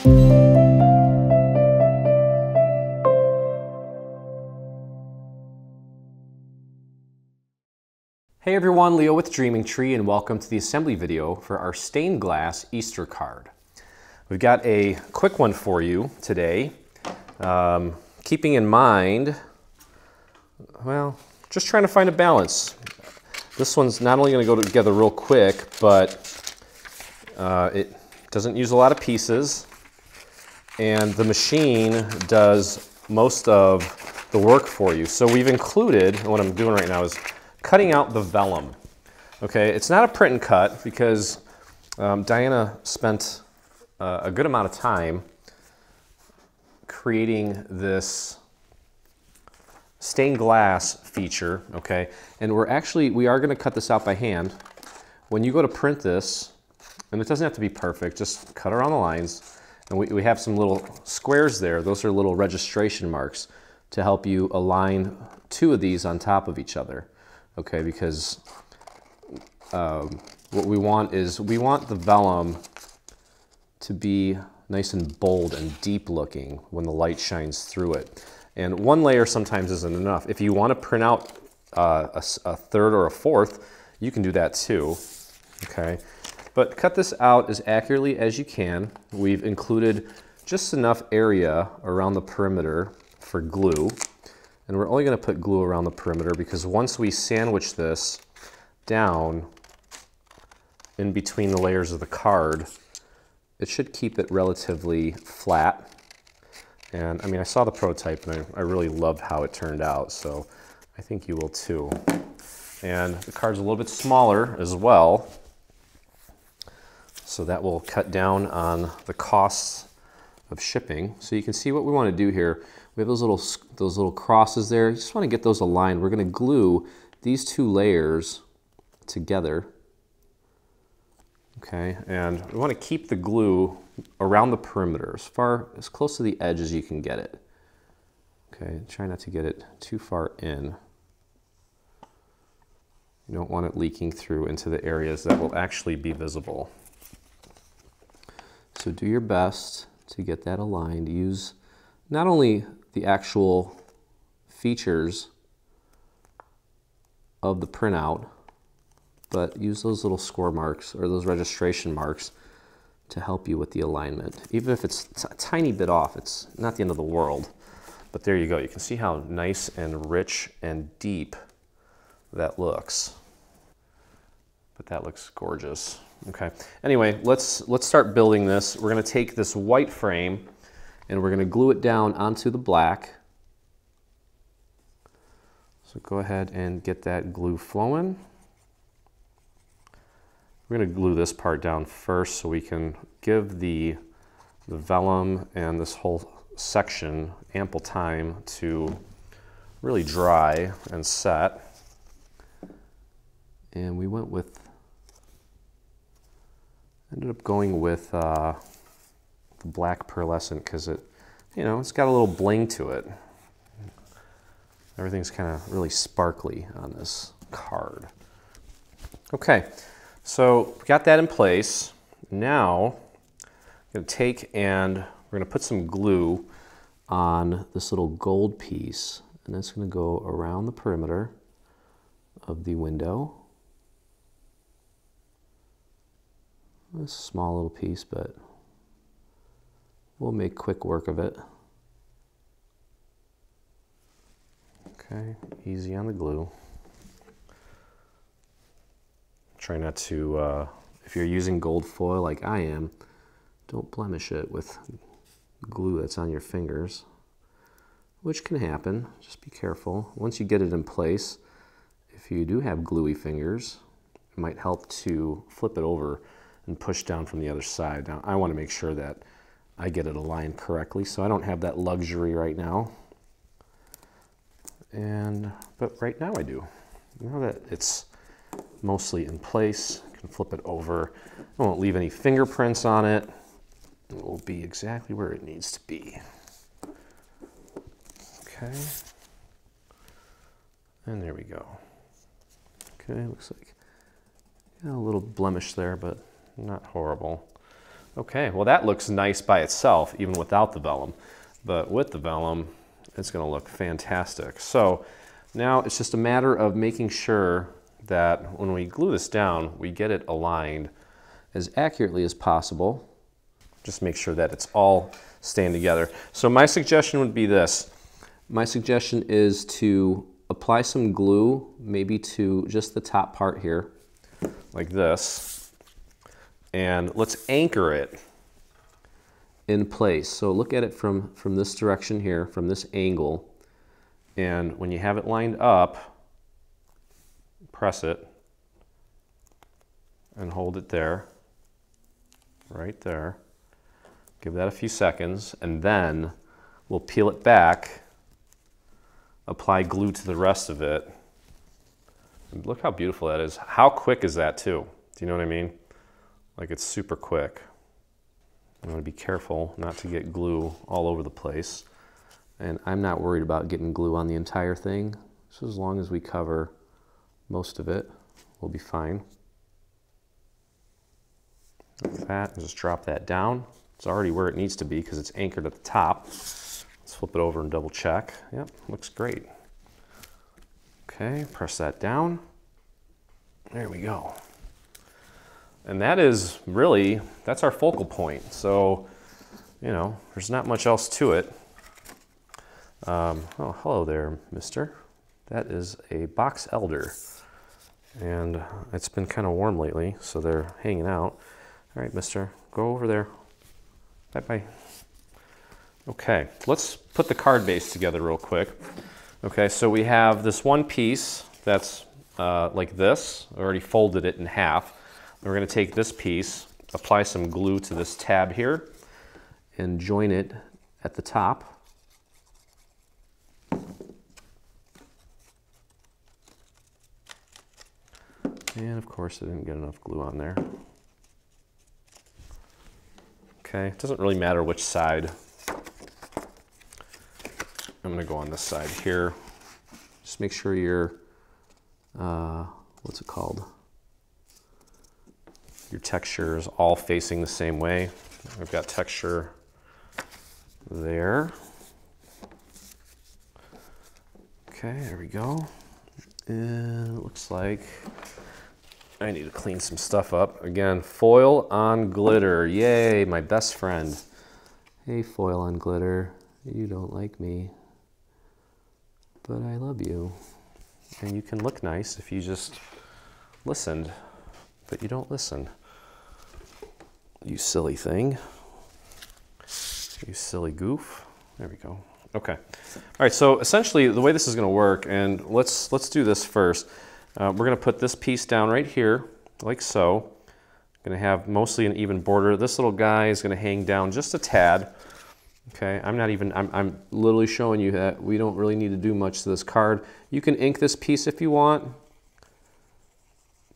Hey everyone, Leo with Dreaming Tree, and welcome to the assembly video for our stained glass Easter card. We've got a quick one for you today, keeping in mind, well, just trying to find a balance. This one's not only going to go together real quick, but it doesn't use a lot of pieces, and the machine does most of the work for you. So we've included, and what I'm doing right now is cutting out the vellum. Okay, it's not a print and cut because Diana spent a good amount of time creating this stained glass feature, okay? And we are gonna cut this out by hand. When you go to print this, and it doesn't have to be perfect, just cut around the lines. And we have some little squares there. Those are little registration marks to help you align two of these on top of each other. Okay, because what we want is, we want the vellum to be nice and bold and deep looking when the light shines through it. And one layer sometimes isn't enough. If you want to print out a third or a fourth, you can do that too, okay? But cut this out as accurately as you can. We've included just enough area around the perimeter for glue. And we're only going to put glue around the perimeter because once we sandwich this down in between the layers of the card, it should keep it relatively flat. And I mean, I saw the prototype and I really loved how it turned out, so I think you will too. And the card's a little bit smaller as well, so that will cut down on the costs of shipping. So you can see what we want to do here. We have those little crosses there. You just want to get those aligned. We're going to glue these two layers together. Okay, and we want to keep the glue around the perimeter, as close to the edge as you can get it. Okay, try not to get it too far in. You don't want it leaking through into the areas that will actually be visible. So do your best to get that aligned. Use not only the actual features of the printout, but use those little score marks or those registration marks to help you with the alignment. Even if it's a tiny bit off, it's not the end of the world. But there you go. You can see how nice and rich and deep that looks. But that looks gorgeous. Okay. Anyway, let's start building this. We're going to take this white frame and we're going to glue it down onto the black. So go ahead and get that glue flowing. We're going to glue this part down first so we can give the vellum and this whole section ample time to really dry and set. And we ended up going with the black pearlescent because it's got a little bling to it. Everything's kind of really sparkly on this card. Okay, so we got that in place. Now I'm going to take and we're going to put some glue on this little gold piece, and that's going to go around the perimeter of the window. It's a small little piece, but we'll make quick work of it. Okay, easy on the glue. Try not to, if you're using gold foil like I am, don't blemish it with glue that's on your fingers, which can happen. Just be careful. Once you get it in place, if you do have gluey fingers, it might help to flip it over and push down from the other side. Now, I want to make sure that I get it aligned correctly, so I don't have that luxury right now. But right now I do. Now that it's mostly in place, I can flip it over. I won't leave any fingerprints on it. It will be exactly where it needs to be. Okay. And there we go. Okay, looks like a little blemish there, but not horrible. Okay, well that looks nice by itself, even without the vellum. But with the vellum, it's gonna look fantastic. So now it's just a matter of making sure that when we glue this down, we get it aligned as accurately as possible. Just make sure that it's all staying together. So my suggestion would be this. My suggestion is to apply some glue, maybe to just the top part here, like this. And let's anchor it in place. So look at it from this direction here, from this angle. And when you have it lined up, press it and hold it there, right there. Give that a few seconds, and then we'll peel it back, apply glue to the rest of it. And look how beautiful that is. How quick is that too? Do you know what I mean? Like, it's super quick. I'm gonna be careful not to get glue all over the place. And I'm not worried about getting glue on the entire thing. So as long as we cover most of it, we'll be fine. Like that, and just drop that down. It's already where it needs to be because it's anchored at the top. Let's flip it over and double check. Yep, looks great. Okay, press that down. There we go. And that is really, that's our focal point. So, you know, there's not much else to it. Oh, hello there, mister. That is a box elder. And it's been kind of warm lately, so they're hanging out. All right, mister, go over there. Bye-bye. Okay, let's put the card base together real quick. Okay, so we have this one piece that's like this. I already folded it in half. We're going to take this piece, apply some glue to this tab here, and join it at the top. And of course, I didn't get enough glue on there. Okay, it doesn't really matter which side. I'm gonna go on this side here. Just make sure your, what's it called? Your texture is all facing the same way. I've got texture there. Okay, there we go. And it looks like I need to clean some stuff up. Again, foil on glitter. Yay, my best friend. Hey, foil on glitter. You don't like me, but I love you. And you can look nice if you just listened, but you don't listen. You silly thing. You silly goof. There we go. Okay. All right, so essentially the way this is gonna work, and let's do this first. We're going to put this piece down right here, like so. Going to have mostly an even border. This little guy is going to hang down just a tad. Okay, I'm literally showing you that we don't really need to do much to this card. You can ink this piece if you want,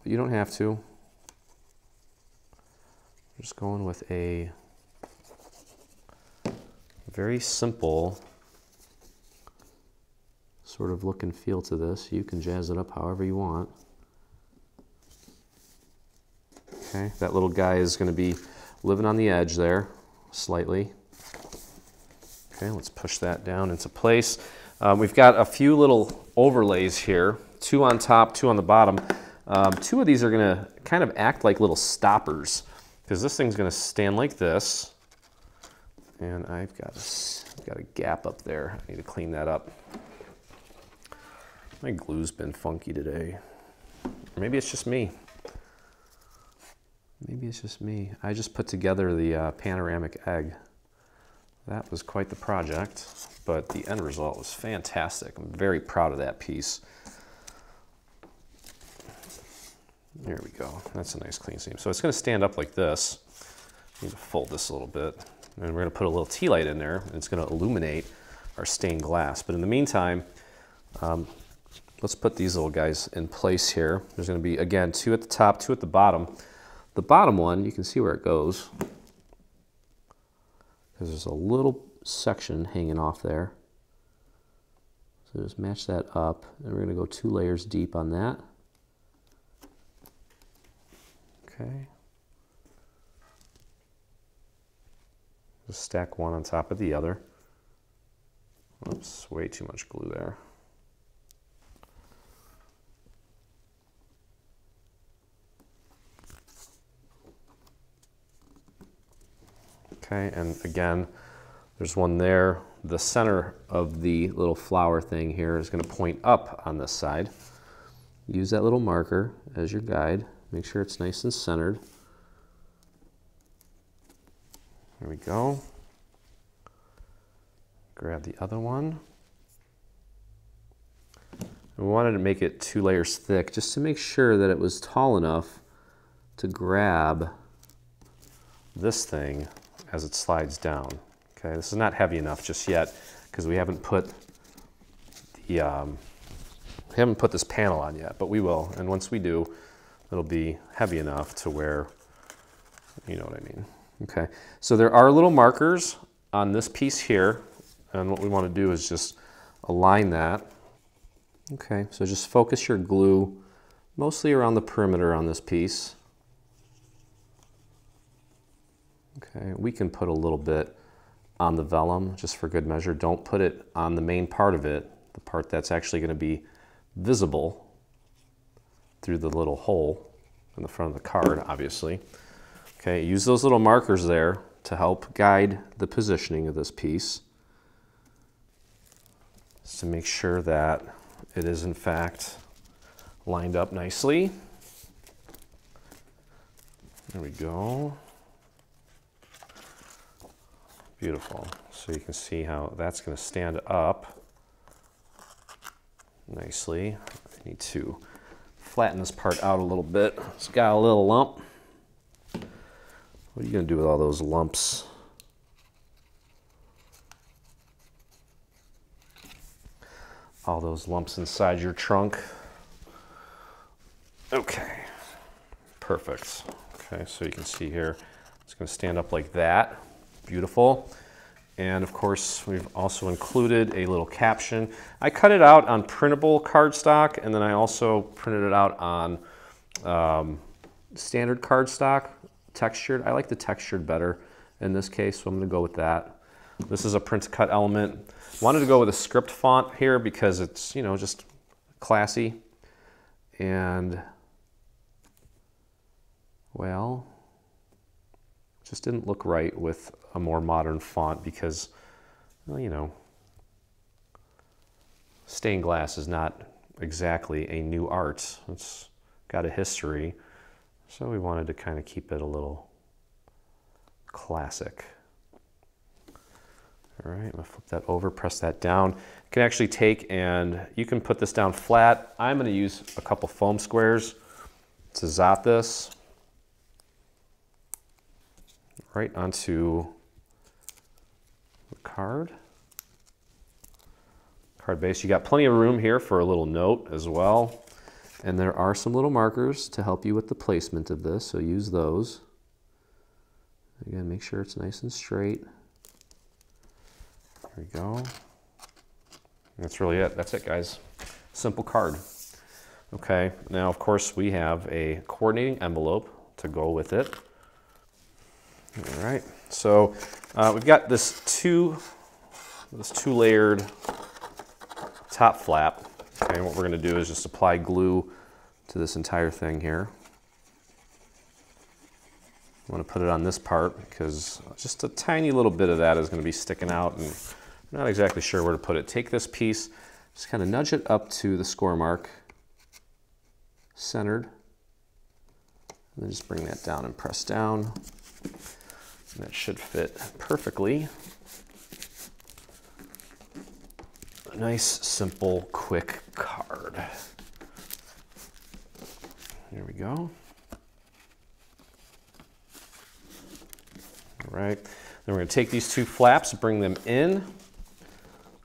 but you don't have to. I'm just going with a very simple sort of look and feel to this. You can jazz it up however you want. Okay, that little guy is going to be living on the edge there, slightly. Okay, let's push that down into place. We've got a few little overlays here, 2 on top, 2 on the bottom. 2 of these are going to kind of act like little stoppers, because this thing's going to stand like this. And I've got a gap up there. I need to clean that up. My glue's been funky today. Or maybe it's just me. Maybe it's just me. I just put together the panoramic egg. That was quite the project, but the end result was fantastic. I'm very proud of that piece. There we go. That's a nice clean seam. So it's going to stand up like this. I need to fold this a little bit. And we're going to put a little tea light in there, and it's going to illuminate our stained glass. But in the meantime, let's put these little guys in place here. There's going to be, again, 2 at the top, 2 at the bottom. The bottom one, you can see where it goes, because there's a little section hanging off there. So just match that up, and we're going to go 2 layers deep on that. Okay. Just stack one on top of the other. Oops, way too much glue there. Okay, and again, there's one there. The center of the little flower thing here is going to point up on this side. Use that little marker as your guide. Make sure it's nice and centered. There we go. Grab the other one. We wanted to make it 2 layers thick just to make sure that it was tall enough to grab this thing as it slides down. Okay, this is not heavy enough just yet because we haven't put this panel on yet, but we will. And once we do, it'll be heavy enough to where, you know what I mean. Okay, so there are little markers on this piece here, and what we want to do is just align that. Okay, so just focus your glue mostly around the perimeter on this piece. Okay, we can put a little bit on the vellum just for good measure. Don't put it on the main part of it, the part that's actually going to be visible through the little hole in the front of the card, obviously. Okay, use those little markers there to help guide the positioning of this piece, just to make sure that it is in fact lined up nicely. There we go. Beautiful. So you can see how that's going to stand up nicely. I need to flatten this part out a little bit. It's got a little lump. What are you going to do with all those lumps? All those lumps inside your trunk. Okay, perfect. Okay, so you can see here, it's going to stand up like that. Beautiful. And of course, we've also included a little caption. I cut it out on printable cardstock, and then I also printed it out on standard cardstock, textured. I like the textured better in this case, so I'm going to go with that. This is a print to cut element. Wanted to go with a script font here because it's, you know, just classy. And, well, just didn't look right with a more modern font because, well, you know, stained glass is not exactly a new art. It's got a history. So we wanted to kind of keep it a little classic. All right, I'm gonna flip that over, press that down. You can actually take and you can put this down flat. I'm gonna use a couple foam squares to zot this right onto the card base. You got plenty of room here for a little note as well. And there are some little markers to help you with the placement of this, so use those. Again, make sure it's nice and straight. There we go. That's really it. That's it, guys. Simple card. Okay, now of course we have a coordinating envelope to go with it. All right, so we've got this two-layered top flap. Okay, and what we're going to do is just apply glue to this entire thing here. I want to put it on this part because just a tiny little bit of that is going to be sticking out, and I'm not exactly sure where to put it. Take this piece, just kind of nudge it up to the score mark, centered, and then just bring that down and press down. And that should fit perfectly. A nice, simple, quick card. There we go. All right, then we're going to take these two flaps, bring them in,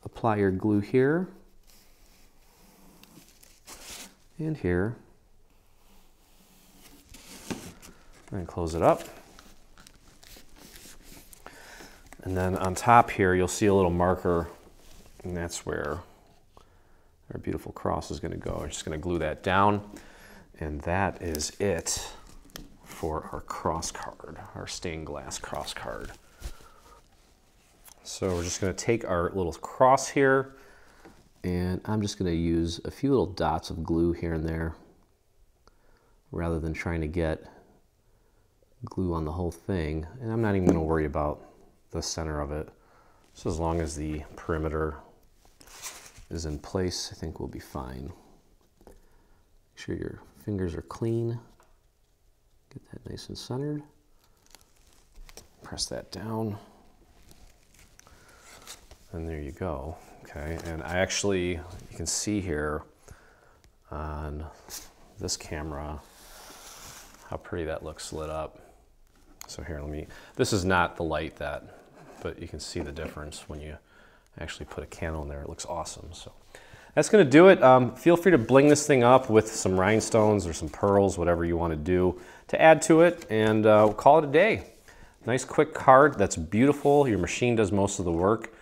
apply your glue here and here, and close it up. And then on top here, you'll see a little marker, and that's where our beautiful cross is going to go. We're just going to glue that down, and that is it for our cross card, our stained glass cross card. So we're just going to take our little cross here, and I'm just going to use a few little dots of glue here and there rather than trying to get glue on the whole thing. And I'm not even going to worry about the center of it. So as long as the perimeter is in place, I think we'll be fine. Make sure your fingers are clean. Get that nice and centered. Press that down. And there you go. Okay, and I actually, you can see here on this camera how pretty that looks lit up. So here, this is not the light but you can see the difference when you actually put a candle in there. It looks awesome. So that's going to do it. Feel free to bling this thing up with some rhinestones or some pearls, whatever you want to do to add to it, and we'll call it a day. Nice quick card that's beautiful. Your machine does most of the work,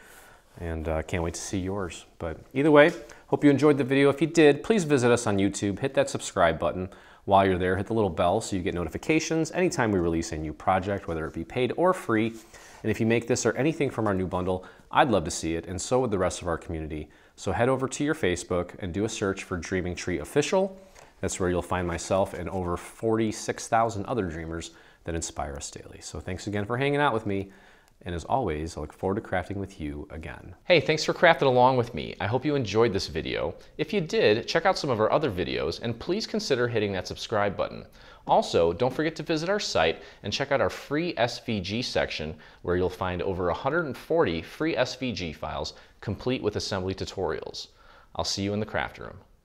and can't wait to see yours. But either way, hope you enjoyed the video. If you did, please visit us on YouTube. Hit that subscribe button. While you're there, hit the little bell so you get notifications anytime we release a new project, whether it be paid or free. And if you make this or anything from our new bundle, I'd love to see it, and so would the rest of our community. So head over to your Facebook and do a search for Dreaming Tree Official. That's where you'll find myself and over 46,000 other dreamers that inspire us daily. So thanks again for hanging out with me. And as always, I look forward to crafting with you again. Hey, thanks for crafting along with me. I hope you enjoyed this video. If you did, check out some of our other videos, and please consider hitting that subscribe button. Also, don't forget to visit our site and check out our free SVG section, where you'll find over 140 free SVG files complete with assembly tutorials. I'll see you in the craft room.